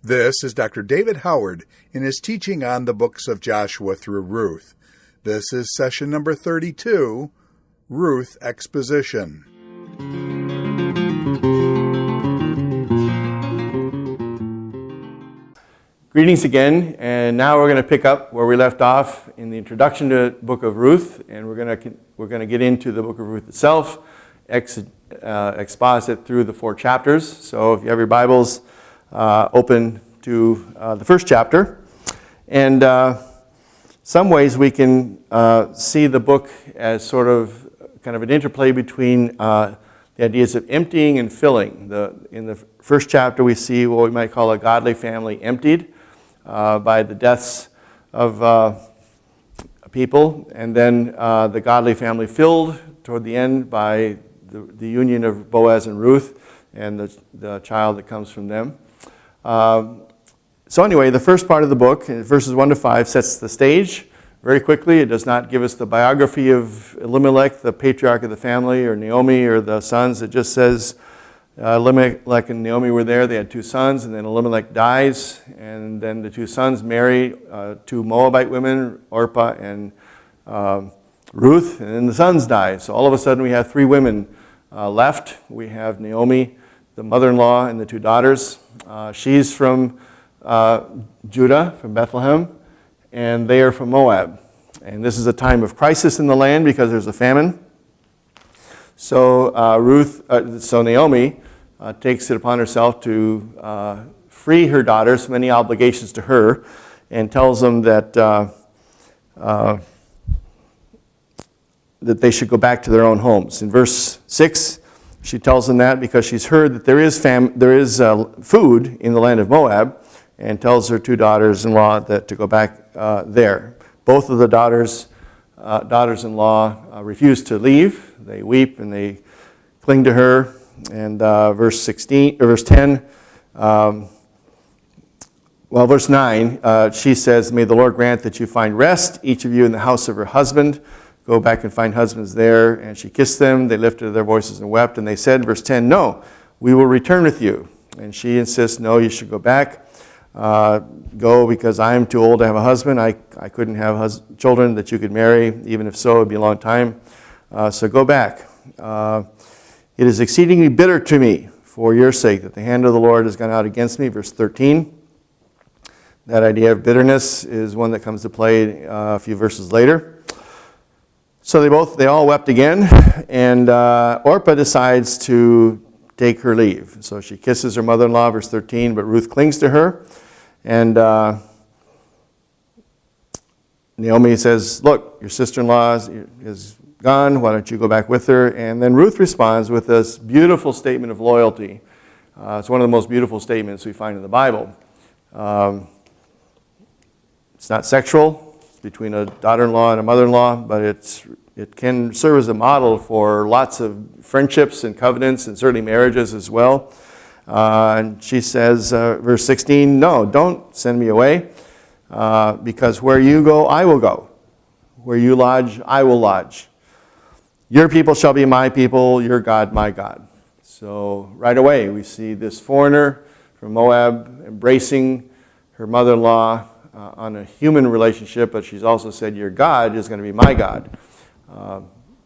This is Dr. David Howard in his teaching on the books of Joshua through Ruth. This is session number 32, Ruth Exposition. Greetings again, and now we're going to pick up where we left off in the introduction to the book of Ruth, and we're going to get into the book of Ruth itself, exposit through the 4 chapters. So if you have your Bibles, open to the first chapter. And some ways we can see the book as sort of kind of an interplay between the ideas of emptying and filling. In the first chapter we see what we might call a godly family emptied by the deaths of people, and then the godly family filled toward the end by the union of Boaz and Ruth and the child that comes from them. So anyway, the first part of the book, verses 1 to 5, sets the stage very quickly. It does not give us the biography of Elimelech, the patriarch of the family, or Naomi, or the sons. It just says Elimelech and Naomi were there. They had 2 sons, and then Elimelech dies, and then the 2 sons marry 2 Moabite women, Orpah and Ruth, and then the sons die. So all of a sudden we have 3 women left. We have Naomi, the mother-in-law, and the 2 daughters. She's from Judah, from Bethlehem, and they are from Moab. And this is a time of crisis in the land because there's a famine. So Naomi takes it upon herself to free her daughters from any obligations to her, and tells them that they should go back to their own homes. In verse 6, she tells them that because she's heard that there is food in the land of Moab, and tells her 2 daughters-in-law that to go back there. Both of the daughters-in-law refuse to leave. They weep and they cling to her. And verse 10, verse 9, she says, "May the Lord grant that you find rest, each of you in the house of her husband. Go back and find husbands there." And she kissed them. They lifted their voices and wept. And they said, verse 10, "No, we will return with you." And she insists, "No, you should go back. Go because I am too old to have a husband. I couldn't have children that you could marry. Even if so, it would be a long time. So go back. It is exceedingly bitter to me for your sake that the hand of the Lord has gone out against me." Verse 13. That idea of bitterness is one that comes to play a few verses later. So they all wept again, and Orpah decides to take her leave. So she kisses her mother-in-law, verse 13, but Ruth clings to her. And Naomi says, "Look, your sister-in-law is gone. Why don't you go back with her?" And then Ruth responds with this beautiful statement of loyalty. It's one of the most beautiful statements we find in the Bible. It's not sexual. It's between a daughter-in-law and a mother-in-law, but it can serve as a model for lots of friendships and covenants, and certainly marriages as well. And she says, verse 16, "No, don't send me away, because where you go, I will go. Where you lodge, I will lodge. Your people shall be my people, your God, my God." So right away, we see this foreigner from Moab embracing her mother-in-law on a human relationship, but she's also said, "Your God is going to be my God."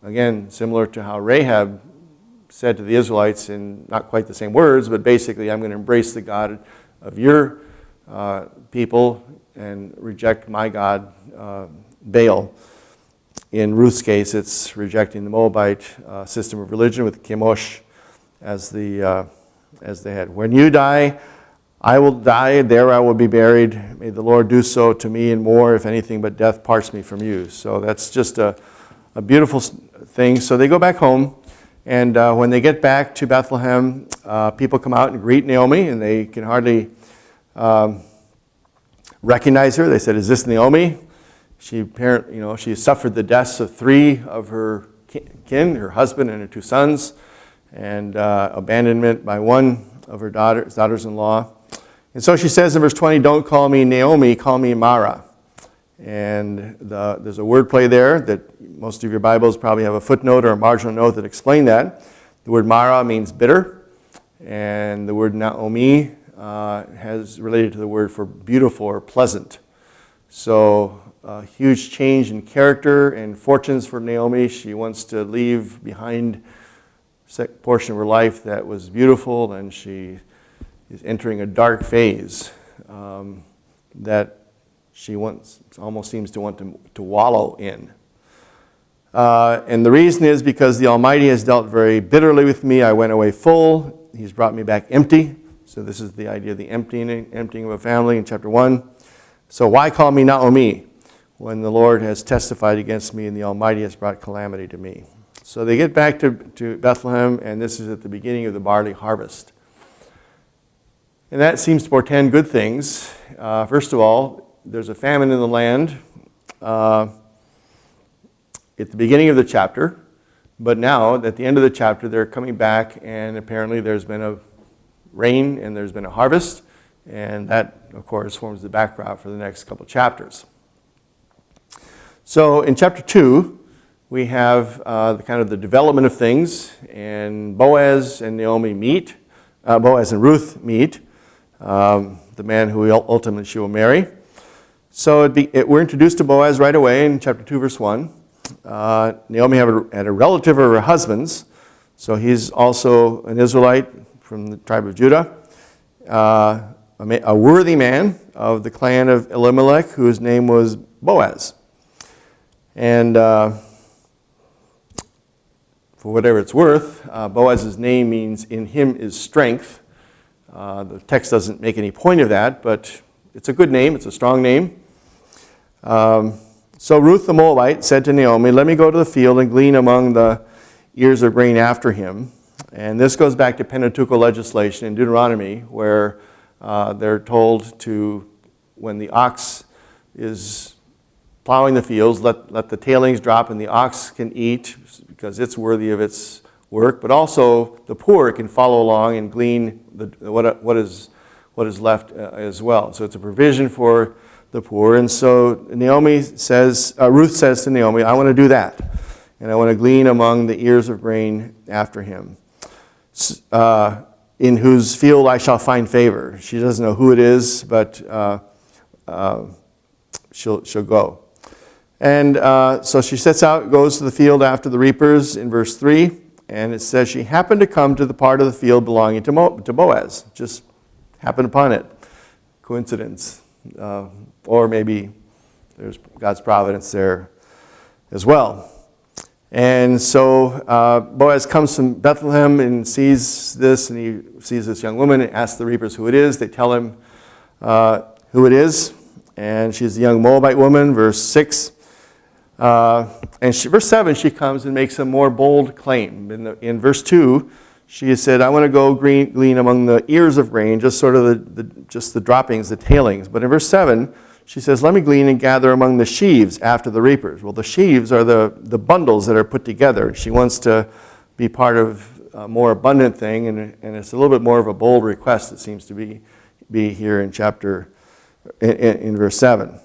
Again, similar to how Rahab said to the Israelites in not quite the same words, but basically, "I'm going to embrace the God of your people and reject my God, Baal." In Ruth's case, it's rejecting the Moabite system of religion with Chemosh as the head. "When you die, I will die, there I will be buried. May the Lord do so to me and more, if anything but death parts me from you." So that's just a beautiful thing. So they go back home, and when they get back to Bethlehem, people come out and greet Naomi, and they can hardly recognize her. They said, "Is this Naomi?" She apparently, she suffered the deaths of 3 of her kin, her husband and her 2 sons, and abandonment by 1 of her daughters-in-law. And so she says in verse 20, "Don't call me Naomi, call me Mara." And there's a word play there that most of your Bibles probably have a footnote or a marginal note that explain that. The word Mara means bitter, and the word Naomi has related to the word for beautiful or pleasant. So a huge change in character and fortunes for Naomi. She wants to leave behind a portion of her life that was beautiful, and she is entering a dark phase that she almost seems to want to wallow in. And the reason is because the Almighty has dealt very bitterly with me. I went away full. He's brought me back empty. So this is the idea of the emptying of a family in chapter 1. So why call me Naomi when the Lord has testified against me and the Almighty has brought calamity to me? So they get back to Bethlehem, and this is at the beginning of the barley harvest. And that seems to portend good things. First of all, there's a famine in the land at the beginning of the chapter, but now at the end of the chapter they're coming back, and apparently there's been a rain and there's been a harvest, and that of course forms the background for the next couple chapters. So in chapter 2 we have the development of things, and Boaz and Naomi meet. Boaz and Ruth meet, the man who ultimately she will marry. So we're introduced to Boaz right away in chapter 2 verse 1. Naomi had a relative of her husband's, so he's also an Israelite from the tribe of Judah, a worthy man of the clan of Elimelech, whose name was Boaz. And for whatever it's worth, Boaz's name means "in him is strength." The text doesn't make any point of that, but it's a good name, it's a strong name. So Ruth the Moabite said to Naomi, "Let me go to the field and glean among the ears of grain after him." And this goes back to Pentateuchal legislation in Deuteronomy, where they're told to, when the ox is plowing the fields, let the tailings drop and the ox can eat because it's worthy of its work, but also the poor can follow along and glean what is left as well. So it's a provision for the poor. And so Ruth says to Naomi, "I want to do that, and I want to glean among the ears of grain after him, in whose field I shall find favor." She doesn't know who it is, but she'll go. And so she sets out, goes to the field after the reapers in verse 3, and it says she happened to come to the part of the field belonging to Boaz. Just happened upon it. Coincidence. Or maybe there's God's providence there as well. And so Boaz comes from Bethlehem and sees this, and he sees this young woman and asks the reapers who it is. They tell him who it is, and she's a young Moabite woman, verse 6. Verse 7, she comes and makes a more bold claim. In verse 2, she has said, "I want to go glean among the ears of grain," just sort of just the droppings, the tailings. But in verse 7, she says, "Let me glean and gather among the sheaves after the reapers." Well, the sheaves are the bundles that are put together. She wants to be part of a more abundant thing, and it's a little bit more of a bold request, it seems to be here in in verse 7.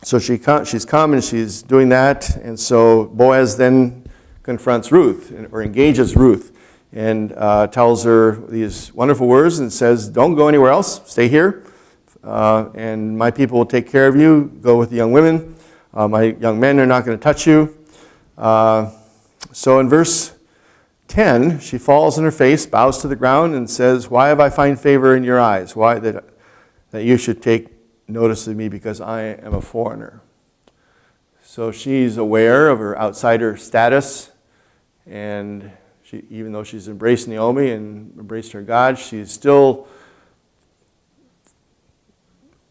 So she's come and she's doing that, and so Boaz then confronts Ruth, or engages Ruth, and tells her these wonderful words and says, "Don't go anywhere else, stay here, and my people will take care of you. Go with the young women. My young men are not going to touch you." So in verse 10, she falls on her face, bows to the ground, and says, "Why have I found favor in your eyes? Why that you should take notice of me, because I am a foreigner." So she's aware of her outsider status, and even though she's embraced Naomi and embraced her God, she's still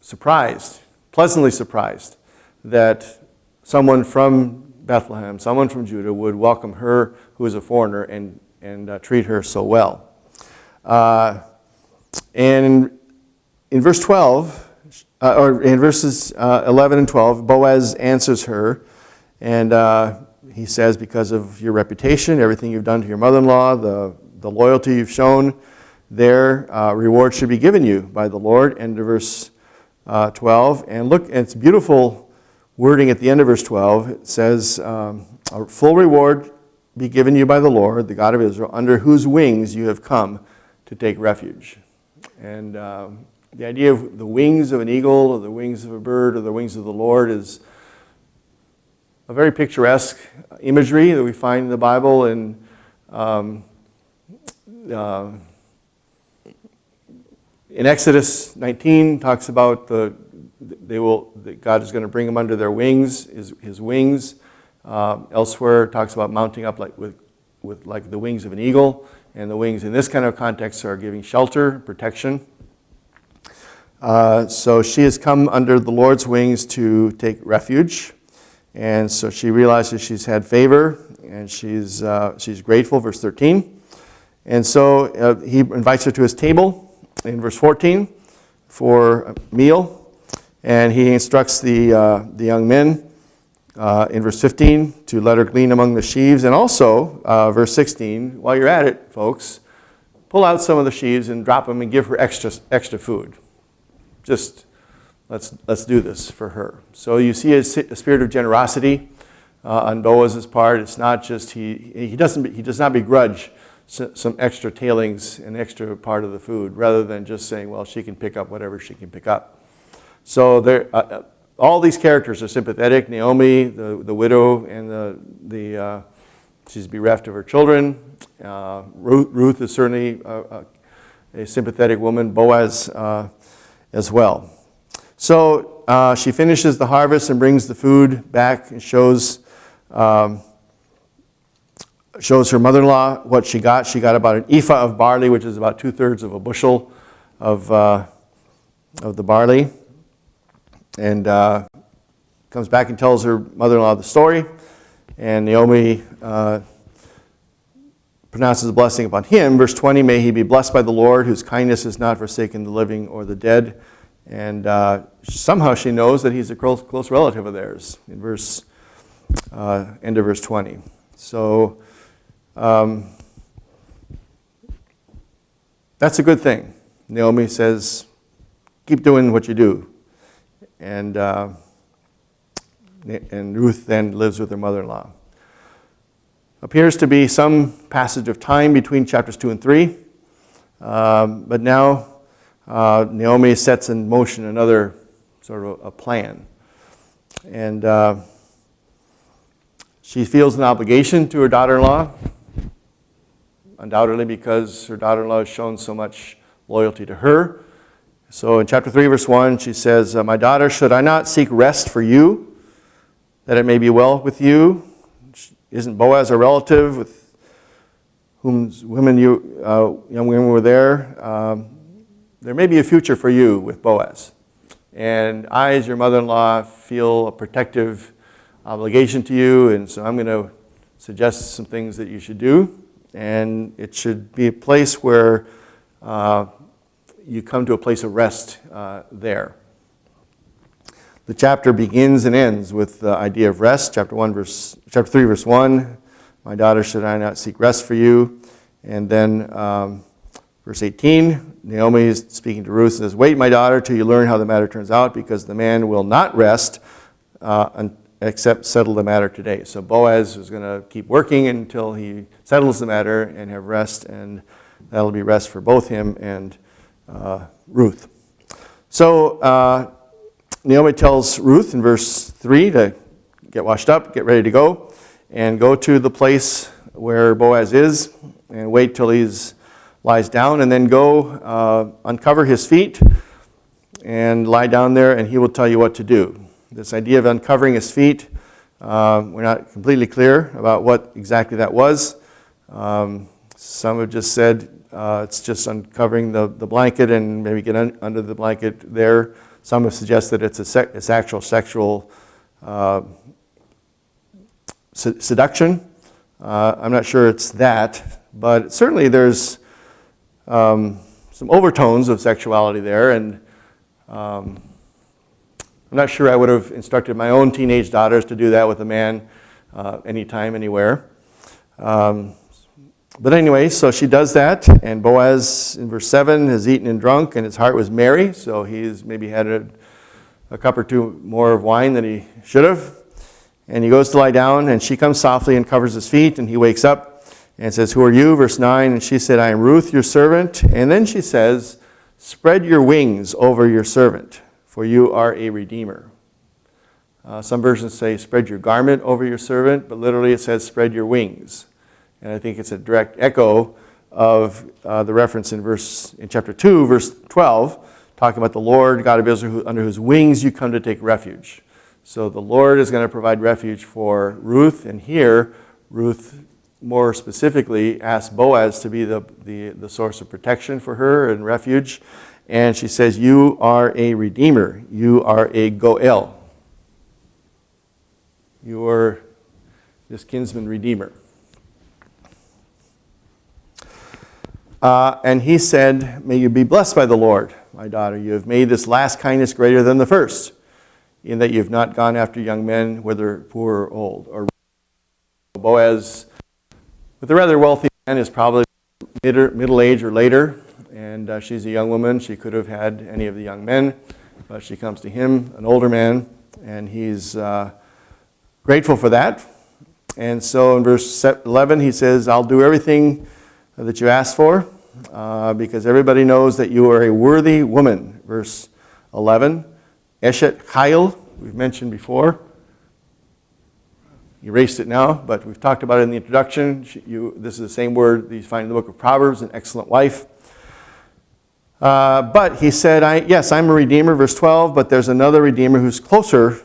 surprised, pleasantly surprised, that someone from Bethlehem, someone from Judah would welcome her who is a foreigner and treat her so well. And in verse 12, or in verses 11 and 12, Boaz answers her, and he says, "Because of your reputation, everything you've done to your mother-in-law, the loyalty you've shown, their reward should be given you by the Lord." End of verse 12. And look, it's beautiful wording at the end of verse 12. It says, "A full reward be given you by the Lord, the God of Israel, under whose wings you have come to take refuge. And the idea of the wings of an eagle or the wings of a bird or the wings of the Lord is a very picturesque imagery that we find in the Bible. And in Exodus 19, talks about that God is going to bring them under their wings, his wings. Elsewhere, talks about mounting up with like the wings of an eagle, and the wings in this kind of context are giving shelter, protection. So she has come under the Lord's wings to take refuge, and so she realizes she's had favor, and she's grateful. Verse 13, and so he invites her to his table in verse 14 for a meal, and he instructs the young men. In verse 15, to let her glean among the sheaves. And also, verse 16, while you're at it, folks, pull out some of the sheaves and drop them and give her extra food. Just, let's do this for her. So you see a spirit of generosity on Boaz's part. It's not just, he does not begrudge some extra tailings, an extra part of the food, rather than just saying, well, she can pick up whatever she can pick up. So there, all these characters are sympathetic. Naomi, the widow, and she's bereft of her children. Ruth is certainly a sympathetic woman. Boaz as well. So she finishes the harvest and brings the food back and shows her mother-in-law what she got. She got about an ephah of barley, which is about 2/3 of a bushel of the barley. And comes back and tells her mother-in-law the story. And Naomi pronounces a blessing upon him. Verse 20, may he be blessed by the Lord, whose kindness has not forsaken the living or the dead. And somehow she knows that he's a close relative of theirs in end of verse 20. So that's a good thing. Naomi says, keep doing what you do. And Ruth then lives with her mother-in-law. Appears to be some passage of time between chapters 2 and 3. But now Naomi sets in motion another sort of a plan. And she feels an obligation to her daughter-in-law, undoubtedly because her daughter-in-law has shown so much loyalty to her. So in chapter 3, verse 1, she says, my daughter, should I not seek rest for you, that it may be well with you? Isn't Boaz a relative with whom young women were there? There may be a future for you with Boaz. And I, as your mother-in-law, feel a protective obligation to you, and so I'm going to suggest some things that you should do. And it should be a place where you come to a place of rest there. The chapter begins and ends with the idea of rest. Chapter 3, verse 1, my daughter, should I not seek rest for you? And then verse 18, Naomi is speaking to Ruth and says, wait, my daughter, till you learn how the matter turns out, because the man will not rest except settle the matter today. So Boaz is going to keep working until he settles the matter and have rest, and that'll be rest for both him and Ruth. So Naomi tells Ruth in verse 3 to get washed up, get ready to go, and go to the place where Boaz is and wait till he lies down, and then go uncover his feet and lie down there, and he will tell you what to do. This idea of uncovering his feet, we're not completely clear about what exactly that was. Some have just said it's just uncovering the blanket and maybe get under the blanket there. Some have suggested it's actual sexual seduction. I'm not sure it's that, but certainly there's some overtones of sexuality there, and I'm not sure I would have instructed my own teenage daughters to do that with a man anytime, anywhere. But anyway, so she does that, and Boaz, in verse 7, has eaten and drunk, and his heart was merry, so he's maybe had a cup or two more of wine than he should have. And he goes to lie down, and she comes softly and covers his feet, and he wakes up and says, "Who are you?" Verse 9, and she said, "I am Ruth, your servant." And then she says, "Spread your wings over your servant, for you are a redeemer." Some versions say, "Spread your garment over your servant," but literally it says, "Spread your wings." And I think it's a direct echo of the reference in chapter 2, verse 12, talking about the Lord, God of Israel, under whose wings you come to take refuge. So the Lord is going to provide refuge for Ruth, and here Ruth more specifically asks Boaz to be the source of protection for her and refuge. And she says, "You are a redeemer. You are a goel. You are this kinsman redeemer." And he said, "May you be blessed by the Lord, my daughter. You have made this last kindness greater than the first, in that you have not gone after young men, whether poor or old." Or Boaz, with a rather wealthy man, is probably middle age or later, and she's a young woman. She could have had any of the young men, but she comes to him, an older man, and he's grateful for that. And so in verse 11, he says, "I'll do everything that you asked for, because everybody knows that you are a worthy woman." Verse 11, Eshet Chayil, we've mentioned before. Erased it now, but we've talked about it in the introduction. This is the same word that you find in the book of Proverbs, an excellent wife. But he said, yes, I'm a redeemer, verse 12, but there's another redeemer who's closer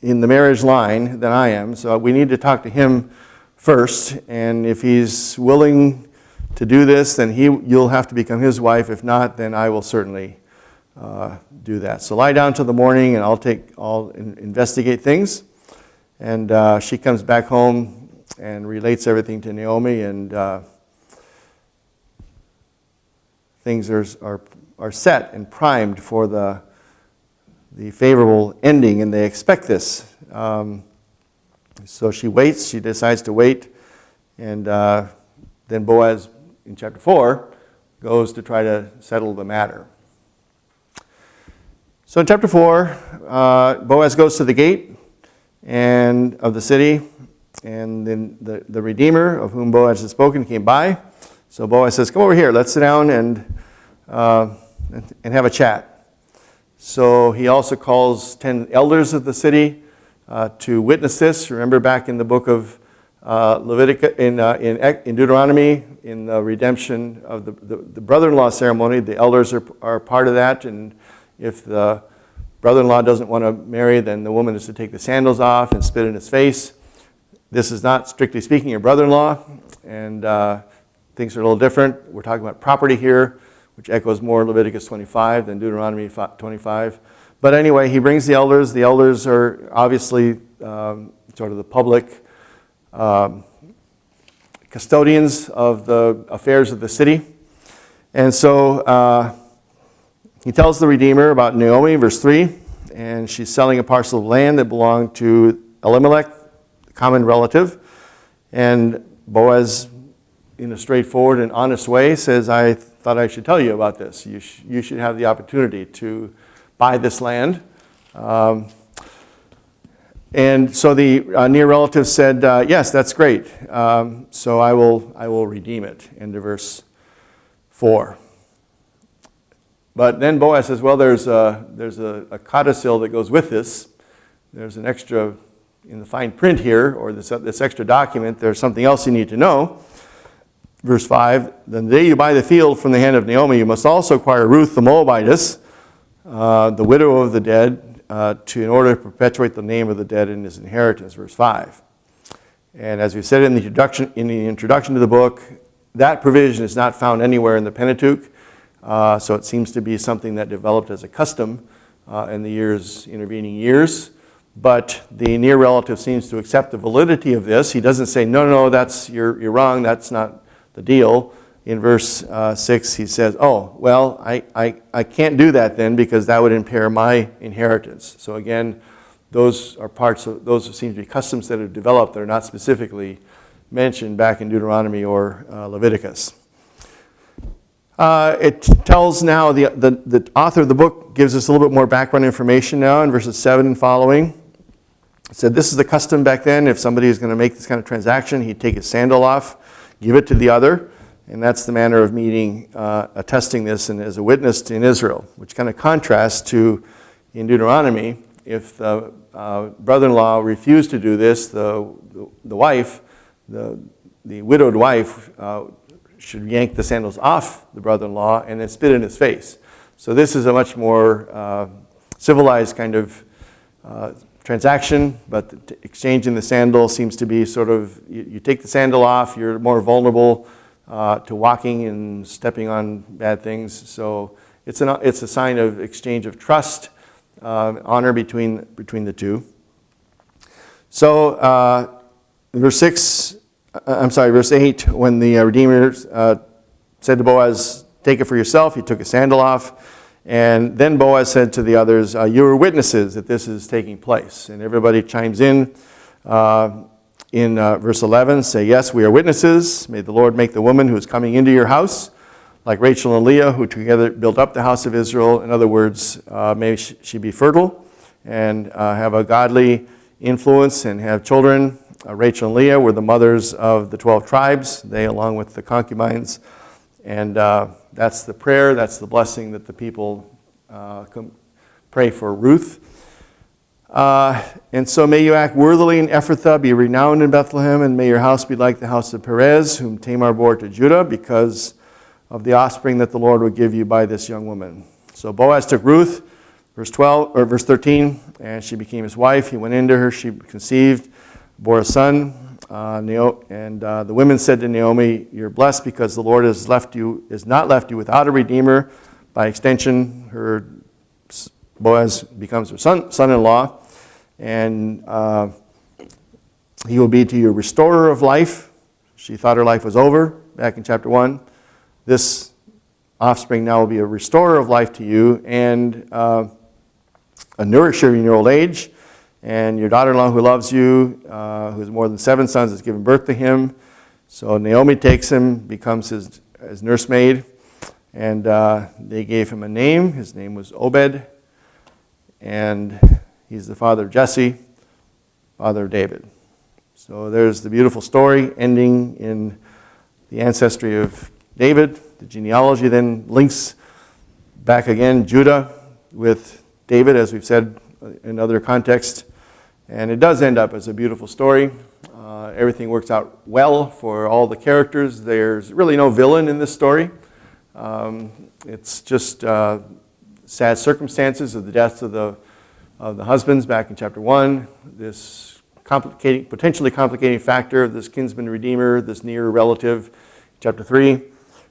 in the marriage line than I am, so we need to talk to him first, and if he's willing to do this, then you'll have to become his wife. If not, then I will certainly do that. So lie down till the morning, and I'll investigate things. And she comes back home and relates everything to Naomi, and things are set and primed for the favorable ending, and they expect this. So she waits. She decides to wait, and then Boaz, in chapter 4, goes to try to settle the matter. So in chapter 4, Boaz goes to the gate of the city, and then the Redeemer, of whom Boaz had spoken, came by. So Boaz says, "Come over here, let's sit down and have a chat." So he also calls 10 elders of the city to witness this. Remember back in the book of Leviticus, in Deuteronomy, in the redemption of the brother-in-law ceremony, the elders are part of that, and if the brother-in-law doesn't want to marry, then the woman is to take the sandals off and spit in his face. This is not, strictly speaking, your brother-in-law, and things are a little different. We're talking about property here, which echoes more Leviticus 25 than Deuteronomy 25. But anyway, he brings the elders. The elders are obviously sort of the public custodians of the affairs of the city. And so he tells the Redeemer about Naomi, verse 3, and she's selling a parcel of land that belonged to Elimelech, a common relative. And Boaz, in a straightforward and honest way, says, "I thought I should tell you about this. You should have the opportunity to buy this land." And so the near relative said, "Yes, that's great. So I will redeem it." End of verse 4. But then Boaz says, "Well, there's a codicil that goes with this. There's an extra in the fine print here, or this extra document. There's something else you need to know." Verse 5, "Then the day you buy the field from the hand of Naomi, you must also acquire Ruth the Moabitess, the widow of the dead, in order to perpetuate the name of the dead in his inheritance." Verse 5. And as we said in the introduction to the book, that provision is not found anywhere in the Pentateuch, so it seems to be something that developed as a custom in the intervening years. But the near relative seems to accept the validity of this. He doesn't say, no, you're wrong, that's not the deal. In verse 6, he says, "Oh, well, I can't do that then, because that would impair my inheritance." So again, those seem to be customs that have developed that are not specifically mentioned back in Deuteronomy or Leviticus. It tells now, the author of the book gives us a little bit more background information now in verses 7 and following. said this is the custom back then. If somebody is going to make this kind of transaction, he'd take his sandal off, give it to the other, and that's the manner of meeting, attesting this and as a witness in Israel, which kind of contrasts to in Deuteronomy. If the brother-in-law refused to do this, the wife, the widowed wife, should yank the sandals off the brother-in-law and then spit in his face. So this is a much more civilized kind of transaction, but exchanging the sandal seems to be sort of, you take the sandal off, you're more vulnerable to walking and stepping on bad things. So it's a sign of exchange of trust, honor between the two. So verse 8, when the Redeemer said to Boaz, take it for yourself, he took his sandal off. And then Boaz said to the others, you are witnesses that this is taking place. And everybody chimes in verse 11, say, yes, we are witnesses. May the Lord make the woman who is coming into your house like Rachel and Leah, who together built up the house of Israel. In other words, may she be fertile and have a godly influence and have children. Rachel and Leah were the mothers of the 12 tribes, they along with the concubines. And that's the prayer, that's the blessing that the people pray for Ruth. And so may you act worthily in Ephrathah, be renowned in Bethlehem, and may your house be like the house of Perez, whom Tamar bore to Judah, because of the offspring that the Lord would give you by this young woman. So Boaz took Ruth, verse 13, and she became his wife. He went into her, she conceived, bore a son. And the women said to Naomi, you're blessed because the Lord has not left you without a redeemer. By extension, Boaz becomes her son-in-law, and he will be to you a restorer of life. She thought her life was over back in chapter 1. This offspring now will be a restorer of life to you and a nourisher in your old age. And your daughter-in-law who loves you, who has more than 7 sons, has given birth to him. So Naomi takes him, becomes his nursemaid, and they gave him a name. His name was Obed, and he's the father of Jesse, father of David. So there's the beautiful story ending in the ancestry of David. The genealogy then links back again Judah with David, as we've said in other contexts. And it does end up as a beautiful story. Everything works out well for all the characters. There's really no villain in this story. It's just sad circumstances of the deaths of the husbands back in chapter 1. This potentially complicating factor of this kinsman redeemer, this near relative, chapter 3.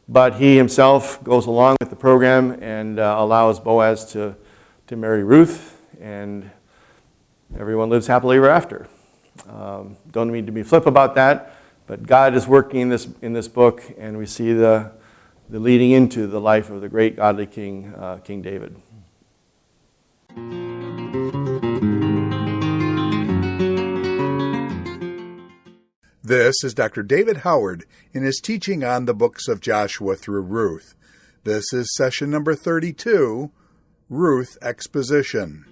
But he himself goes along with the program and allows Boaz to marry Ruth, and everyone lives happily ever after. Don't mean to be flip about that, but God is working in this book, and we see the leading into the life of the great godly king, King David. This is Dr. David Howard in his teaching on the books of Joshua through Ruth. This is session number 32, Ruth Exposition.